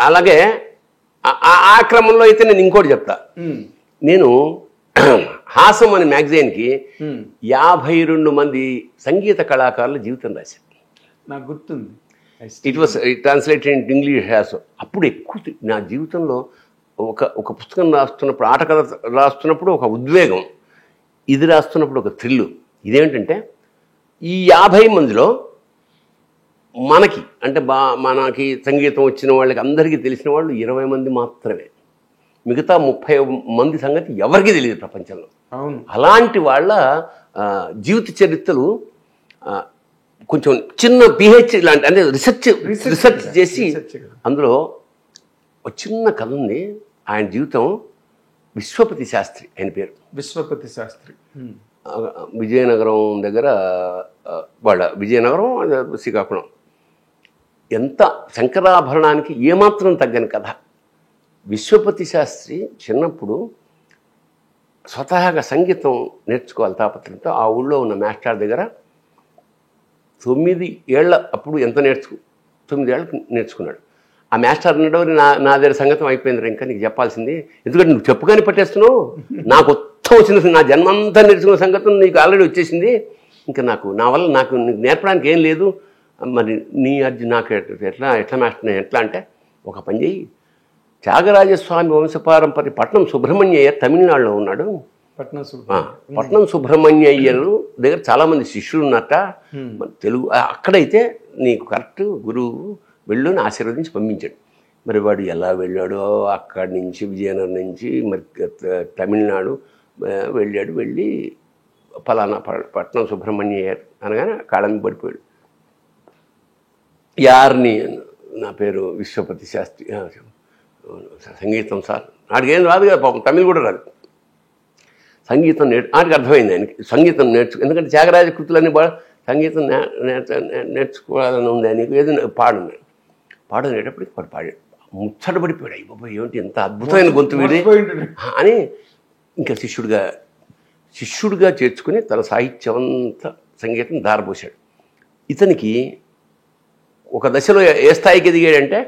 అలాగే ఆ క్రమంలో అయితే నేను ఇంకోటి చెప్తా. నేను హాసం అనే మ్యాగజైన్కి 52 మంది సంగీత కళాకారుల జీవితం రాశాను. నాకు గుర్తుంది. It was translated in English హాసం. అప్పుడు ఎక్కువ నా జీవితంలో ఒక పుస్తకం రాస్తున్నప్పుడు, ఆట కథ రాస్తున్నప్పుడు ఒక ఉద్వేగం, ఇది రాస్తున్నప్పుడు ఒక థ్రిల్లు. ఇదేంటంటే ఈ 50 మందిలో మనకి అంటే మనకి సంగీతం వచ్చిన వాళ్ళకి అందరికీ తెలిసిన వాళ్ళు 20 మంది మాత్రమే. మిగతా 30 మంది సంగతి ఎవరికీ తెలియదు ప్రపంచంలో. అవును. అలాంటి వాళ్ళ జీవిత చరిత్రలు కొంచెం చిన్న పిహెచ్ లాంటి అంటే రీసెర్చ్ చేసి అందులో ఒక చిన్న కథ ఉంది. ఆయన జీవితం విశ్వపతి శాస్త్రి, ఆయన పేరు విశ్వపతి శాస్త్రి. విజయనగరం దగ్గర వాళ్ళ విజయనగరం శ్రీకాకుళం. ఎంత శంకరాభరణానికి ఏమాత్రం తగ్గని కథ. విశ్వపతి శాస్త్రి చిన్నప్పుడు స్వతహాగా సంగీతం నేర్చుకోవాలి తాపత్రయంతో ఆ ఊళ్ళో ఉన్న మాస్టర్ దగ్గర 9 ఏళ్ల అప్పుడు 9 ఏళ్ళకి నేర్చుకున్నాడు. ఆ మాస్టర్ అన్నాడు, నా దగ్గర సంగీతం అయిపోయింది, ఇంకా నీకు చెప్పాల్సింది, ఎందుకంటే నువ్వు చెప్పుగానే పట్టేస్తున్నావు, నాకు మొత్తం వచ్చిన నా జన్మంతా నేర్చుకున్న సంగీతం నీకు ఆల్రెడీ వచ్చేసింది, ఇంకా నా వల్ల నీకు నేర్పడానికి ఏం లేదు, మరి నీ అర్జున్ నాకు ఎట్లా మాస్టర్ ఎట్లా అంటే, ఒక పని చేయి, త్యాగరాజస్వామి వంశపారంపర్య పట్నం సుబ్రహ్మణ్యయ్యర్ తమిళనాడులో ఉన్నాడు. పట్నం సుబ్రహ్మణ్యయ్యరు దగ్గర చాలామంది శిష్యులు ఉన్నట్ట తెలుగు, అక్కడైతే నీకు కరెక్ట్ గురువు వెళ్ళు అని ఆశీర్వదించి పంపించాడు. మరి వాడు ఎలా వెళ్ళాడో అక్కడి నుంచి విజయనగరం నుంచి మరి తమిళనాడు వెళ్ళాడు. వెళ్ళి ఫలానా పట్నం సుబ్రహ్మణ్యయ్యర్ అనగానే కాళ్ళని పడిపోయాడు. యార్ని, నా పేరు విశ్వపతి శాస్త్రి, సంగీతం సార్, నాటికి ఏం రాదు కదా పాపం, తమిళ్ కూడా రాదు. సంగీతం నాటికి అర్థమైంది ఆయనకి, సంగీతం ఎందుకంటే త్యాగరాజ కృతులన్నీ సంగీతం నేర్చుకోవాలని ఉంది ఆయనకు, ఏదైనా పాడనేటప్పటికి వాడు పాడాడు. ముచ్చట పడిపోయాడు, అయ్యి బాబా ఏమిటి ఎంత అద్భుతమైన గొంతు వీడి అని. ఇంకా శిష్యుడిగా చేర్చుకుని తన సాహిత్యవంత సంగీతం దారపోశాడు. ఇతనికి ఒక దశలో ఏ స్థాయికి ఎదిగాడంటే,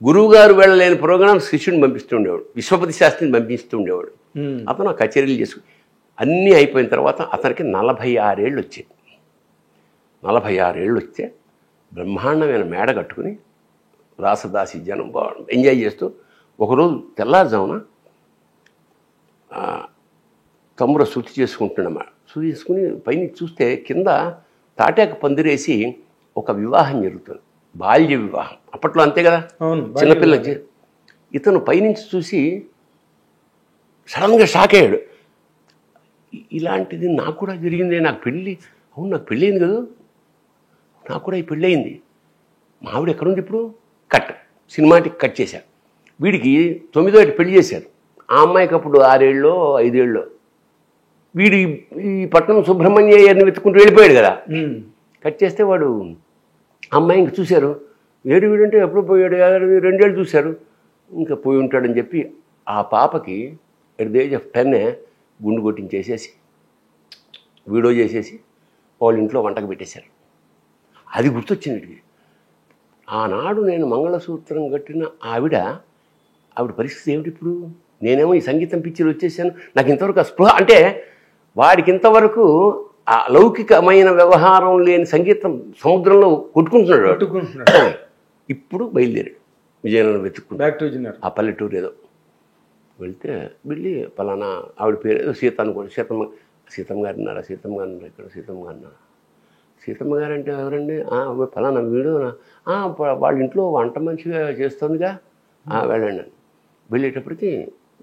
గురువుగారు వెళ్ళలేని ప్రోగ్రాం శిష్యుడిని పంపిస్తూ ఉండేవాడు, విశ్వపతి శాస్త్రిని పంపిస్తూ ఉండేవాడు. అతను ఆ కచేరీలు చేసుకుని అన్నీ అయిపోయిన తర్వాత అతనికి 46 ఏళ్ళు వచ్చాయి. 46 ఏళ్ళు వస్తే బ్రహ్మాండమైన మేడ కట్టుకుని రాసదాసి జనం ఎంజాయ్ చేస్తూ ఒకరోజు తెల్లారుజామున తమ్ముడు శృతి చేసుకుంటున్నమాట. శృతి చేసుకుని పైన చూస్తే కింద తాటాకు పందిరేసి ఒక వివాహం జరుగుతుంది, బాల్య వివాహం. అప్పట్లో అంతే కదా, చిన్నపిల్లకి. ఇతను పైనుంచి చూసి సడన్గా షాక్ అయ్యాడు. ఇలాంటిది నాకు కూడా జరిగింది, నాకు పెళ్ళి, అవును నాకు పెళ్ళయింది కదా, నాకు కూడా ఈ పెళ్ళయింది, మా ఆవిడ ఎక్కడుంది ఇప్పుడు, సినిమాటిక్ కట్ చేశారు. వీడికి 9వ ఏట పెళ్లి చేశారు. ఆ అమ్మాయికి అప్పుడు 6 ఏళ్ళో 5 ఏళ్ళో. వీడు ఈ పట్నం సుబ్రహ్మణ్యయ్యని వెతుక్కుంటూ వెళ్ళిపోయాడు కదా. కట్ చేస్తే వాడు అమ్మాయి ఇంక చూశారు, ఏడు వీడంటే ఎప్పుడు పోయాడు, 2 ఏళ్ళు చూశారు, ఇంకా పోయి ఉంటాడని చెప్పి ఆ పాపకి ఎట్ ద ఏజ్ ఆఫ్ 10 గుండు కొట్టించేసేసి వీడియో చేసేసి వాళ్ళ ఇంట్లో వంటకు పెట్టేశారు. అది గుర్తొచ్చింది. ఆనాడు నేను మంగళసూత్రం కట్టిన ఆవిడ పరిస్థితి ఏమిటి ఇప్పుడు, నేనేమో ఈ సంగీతం పిచ్చిలు వచ్చేసాను, నాకు ఇంతవరకు ఆ స్పృహ, అంటే వాడికి ఇంతవరకు ఆ లౌకికమైన వ్యవహారం లేని సంగీతం సముద్రంలో కొట్టుకుంటున్నాడు. ఇప్పుడు బయలుదేరాడు విజయనగరం వెతుక్కుంటూ, ఆ పల్లెటూరు ఏదో వెళ్తే వెళ్ళి పలానా ఆవిడ పేరు ఏదో సీత అనుకోండి, సీతమ్మ గారు ఉన్నారా, సీతమ్మ గారు ఉన్నారు ఇక్కడ, సీతమ్మ గారు ఉన్నారు. సీతమ్మ గారు అంటే ఎవరండి, ఫలానా వీడు, వాళ్ళ ఇంట్లో వంట మంచిగా చేస్తుందిగా, వెళ్ళండి. వెళ్ళేటప్పటికి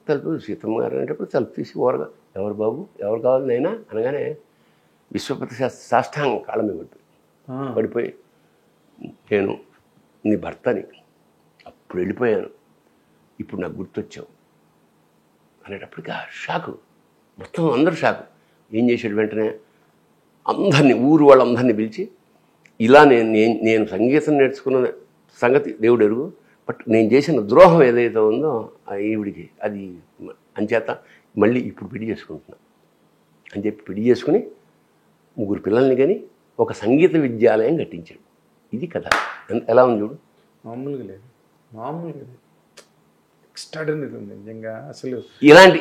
తలుపు సీతమ్మ గారు అనేటప్పుడు తలుపు తీసి ఓరగా, ఎవరు బాబు, ఎవరు కావాలి నైనా అనగానే విశ్వపతి సాష్టాంగం కాళ్ళ మీద పడిపోయి, నేను నీ భర్తని, అప్పుడు వెళ్ళిపోయాను, ఇప్పుడు నాకు గుర్తొచ్చావు అనేటప్పటికి ఆ షాకు, మొత్తం అందరూ షాకు. ఏం చేశాడు, వెంటనే అందరినీ, ఊరు వాళ్ళందరినీ పిలిచి, ఇలా నేను సంగీతం నేర్చుకున్న సంగతి దేవుడు ఎరుగు, బట్ నేను చేసిన ద్రోహం ఏదైతే ఉందో ఈవిడికి అది అంచేత మళ్ళీ ఇప్పుడు పెళ్లి చేసుకుంటున్నా అని చెప్పి పెళ్లి చేసుకుని 3 పిల్లల్ని కానీ ఒక సంగీత విద్యాలయం కట్టించాడు. ఇది కథ. ఎలా ఉంది చూడు, మామూలుగా లేదు. ఎక్స్ట్రాడినరీ ఉంది నిజంగా. అసలు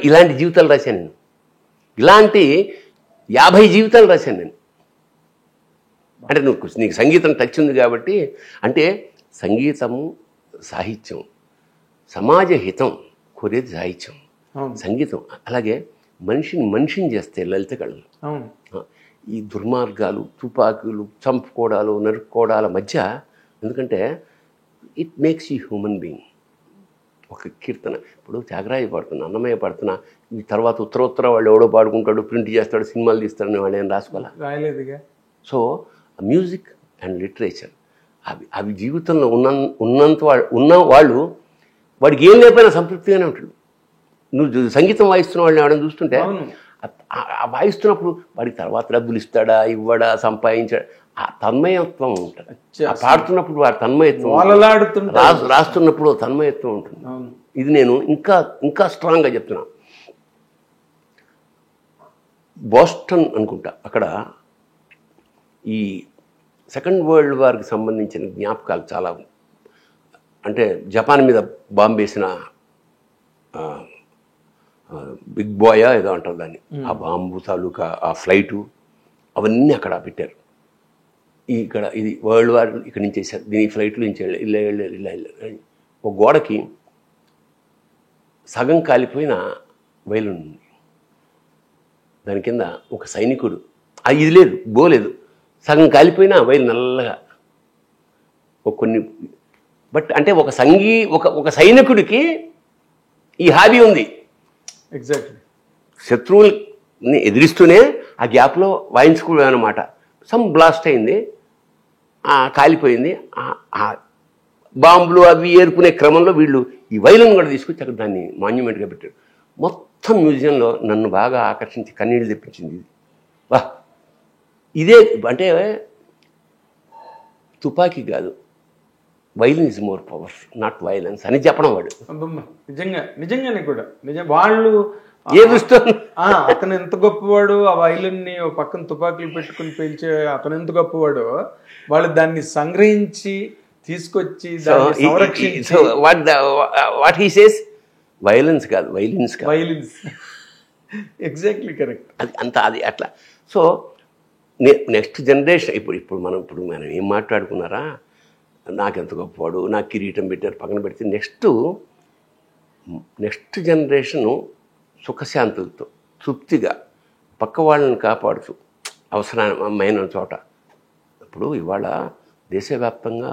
ఇలాంటి జీవితాలు రాశాను నేను. ఇలాంటి 50 జీవితాలు రాశాను నేను. అంటే నీకు సంగీతం టచ్ ఉంది కాబట్టి, అంటే సంగీతము సాహిత్యం, సమాజ హితం కోరేది సాహిత్యం, సంగీతం. అలాగే మనిషిని చేస్తే లలిత కళలు. ఈ దుర్మార్గాలు, తుపాకులు, చంపుకోవడాలు, నరుక్కోవడాల మధ్య, ఎందుకంటే it makes you human being. ఒక కీర్తన ఇప్పుడు త్యాగరాయ పాడుతున్నా, అన్నమయ్య పాడుతున్నా, ఈ తర్వాత ఉత్తర వాళ్ళు ఎవడో పాడుకుంటాడు, ప్రింట్ చేస్తాడు, సినిమాలు తీస్తాడని వాళ్ళు ఏం రాయలేదుగా. సో మ్యూజిక్ అండ్ లిటరేచర్ అవి జీవితంలో ఉన్న వాళ్ళు వాడికి ఏం లేకపోయినా సంతృప్తిగానే ఉంటాడు. నువ్వు సంగీతం వాయిస్తున్న వాళ్ళని ఎవరైనా చూస్తుంటే వాయిస్తున్నప్పుడు వాడికి తర్వాత డబ్బులు ఇస్తాడా, ఇవ్వడా, సంపాదించాడా, ఆ తన్మయత్వం ఉంటుంది. పాడుతున్నప్పుడు వాడి తన్మయత్వం, రాస్తున్నప్పుడు తన్మయత్వం ఉంటుంది. ఇది నేను ఇంకా స్ట్రాంగ్గా చెప్తున్నా. బోస్టన్ అనుకుంటా, అక్కడ ఈ సెకండ్ వరల్డ్ వార్కి సంబంధించిన జ్ఞాపకాలు చాలా, అంటే జపాన్ మీద బాంబు వేసిన బిగ్ బాయా ఏదో అంటారు దాన్ని, ఆ బాంబు తాలూకా ఆ ఫ్లైటు అవన్నీ అక్కడ పెట్టారు. ఇక్కడ ఇది వరల్డ్ వార్ ఇక్కడి నుంచి వేసారు, దీని ఫ్లైట్లు నుంచి ఇలా ఒక గోడకి సగం కాలిపోయిన వైలు ఉంది, దాని కింద ఒక సైనికుడు, ఇది లేదు బోలేదు, సగం కాలిపోయిన వైలు నల్లగా కొన్ని. బట్ అంటే ఒక సైనికుడికి ఈ హాబీ ఉంది. ఎగ్జాక్ట్లీ. శత్రువుల్ని ఎదిరిస్తూనే ఆ గ్యాప్లో వాయించుకోవడం అనమాట. సమ్ బ్లాస్ట్ అయింది, కాలిపోయింది. బాంబులు అవి ఏరుకునే క్రమంలో వీళ్ళు ఈ వైలను కూడా తీసుకొచ్చి అక్కడ దాన్ని మాన్యుమెంట్గా పెట్టారు. మొత్తం మ్యూజియంలో నన్ను బాగా ఆకర్షించి కన్నీళ్ళు తెప్పించింది ఇది. వా, ఇదే అంటే తుపాకీ కాదు, violence is more powerful, not violence అని చెప్పడం వాడు. నిజంగానే కూడా వాళ్ళు ఏ దృష్టి, అతను ఎంత గొప్పవాడు, ఆ వైలన్ని పక్కన తుపాకులు పెట్టుకుని పేల్చే అతను ఎంత గొప్పవాడు, వాళ్ళు దాన్ని సంగ్రహించి తీసుకొచ్చి వాట్ హీ సేస్ వైలెన్స్ కాదు, వైలెన్స్. Exactly correct. అది అట్లా. సో నెక్స్ట్ జనరేషన్ ఇప్పుడు మనం ఏం మాట్లాడుకున్నారా, నాకెంత గొప్పవాడు, నాకు కిరీటం పెట్టారు పక్కన పెడితే, నెక్స్ట్ జనరేషను సుఖశాంతులతో తృప్తిగా పక్క వాళ్ళని కాపాడుతూ అవసరమైన చోట. ఇప్పుడు ఇవాళ దేశవ్యాప్తంగా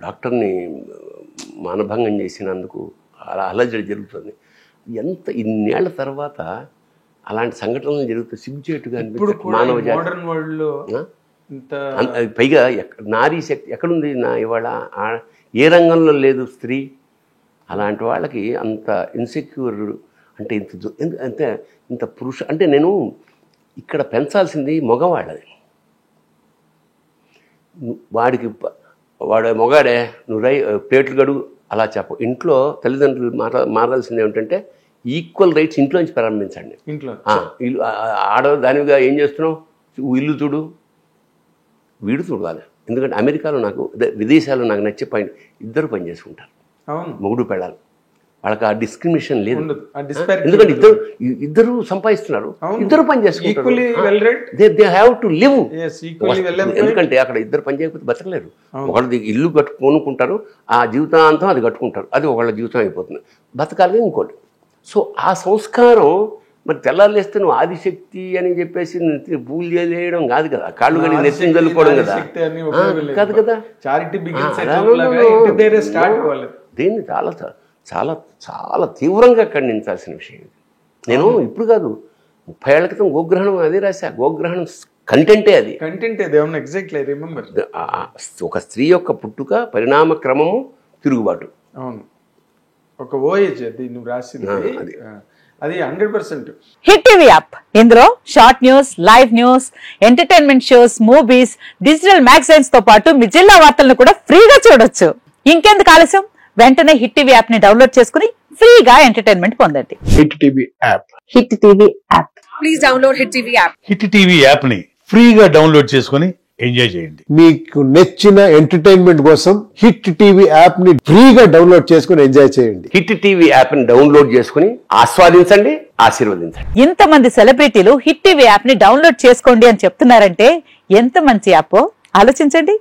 డాక్టర్ని మానభంగం చేసినందుకు అలజడి జరుగుతుంది. ఇన్నేళ్ల తర్వాత అలాంటి సంఘటనలు జరుగుతాయి. సిగ్గుచేటుగా మానవ జాతి. పైగా నారీ శక్తి ఎక్కడుంది ఇవాళ, ఏ రంగంలో లేదు స్త్రీ. అలాంటి వాళ్ళకి అంత ఇన్సెక్యూర్, అంటే ఇంత పురుష, అంటే నేను ఇక్కడ పెంచాల్సింది మగవాళ్ళది. వాడు మొగాడే, నువ్వు ప్లేట్లు గడుగు అలా చెప్ప. ఇంట్లో తల్లిదండ్రులు మారాల్సింది ఏమిటంటే ఈక్వల్ రైట్స్ ఇంట్లో నుంచి ప్రారంభించండి. ఇంట్లో ఆడదానిగా ఏం చేస్తున్నావు, ఇల్లు చూడు, వీడు చూడాలి. ఎందుకంటే అమెరికాలో విదేశాల్లో నాకు నచ్చే పాయింట్, ఇద్దరు పని చేసుకుంటారు, మొగుడు పెళ్ళాలి. వాళ్ళకి ఆ డిస్క్రిమినేషన్ లేదు. ఎందుకంటే ఇద్దరు సంపాదిస్తున్నారు, ఇద్దరు పని చేసుకుంటారు. They have to live. ఎందుకంటే అక్కడ ఇద్దరు పని చేయకపోతే బతకలేరు. ఒకళ్ళది ఇల్లు కొనుక్కుంటారు, ఆ జీవితాంతం అది కట్టుకుంటారు, అది ఒకళ్ళ జీవితం అయిపోతుంది. బతకాలి ఇంకోటి. సో ఆ సంస్కారం మరి తెల్లారులేస్తే నువ్వు ఆదిశక్తి అని చెప్పేసి పూలు చేయడం కాదు కదా, కాళ్ళు కడిగి నెత్తిని చల్లుకోవడం కదా, కాదు కదా. దీన్ని చాలా చాలా చాలా తీవ్రంగా ఖండించాల్సిన విషయం. నేను ఇప్పుడు కాదు, 30 ఏళ్ల క్రితం గోగ్రహణం అదే రాశా. గోగ్రహణం కంటెంటే అది. Exactly remember. ఒక స్త్రీ యొక్క పుట్టుక, పరిణామ క్రమము, తిరుగుబాటు. అవును, ఒక ఓయేజ్ అది నువ్వు రాసింది, అది 100%. హిట్ టీవీ యాప్, ఇందులో short news, live news, entertainment shows, movies, digital magazines తో పాటు మీ జిల్లా వార్తలను కూడా ఫ్రీగా చూడొచ్చు. ఇంకెందుకు ఆలస్యం, వెంటనే హిట్ టీవీ యాప్ ని డౌన్లోడ్ చేసుకుని ఫ్రీగా ఎంటర్టైన్మెంట్ పొందండి. Hit TV app. Hit TV app. Please download hit TV app. Hit TV app ని ఫ్రీగా డౌన్లోడ్ చేసుకుని ఎంజాయ్ చేయండి. మీకు నచ్చిన ఎంటర్టైన్మెంట్ కోసం హిట్ టీవీ యాప్ ని ఫ్రీగా డౌన్లోడ్ చేసుకుని ఎంజాయ్ చేయండి. హిట్ టీవీ యాప్ని డౌన్లోడ్ చేసుకుని ఆస్వాదించండి, ఆశీర్వదించండి. ఇంతమంది సెలబ్రిటీలు హిట్ టీవీ యాప్ ని డౌన్లోడ్ చేసుకోండి అని చెప్తున్నారంటే ఎంత మంచి యాప్ ఆలోచించండి.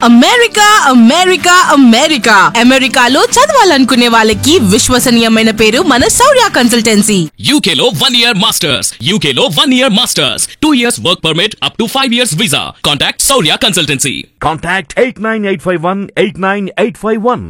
అమెరికా అమెరికా అమెరికా అమెరికాలో చదవాలనుకునే వాళ్ళకి విశ్వసనీయమైన పేరు మన శౌర్య కన్సల్టెన్సీ. UK లో 1 year masters, UK లో 1 year masters, 2 years work permit up to 5 years visa. Contact Saurya Consultancy. Contact 89851 89851.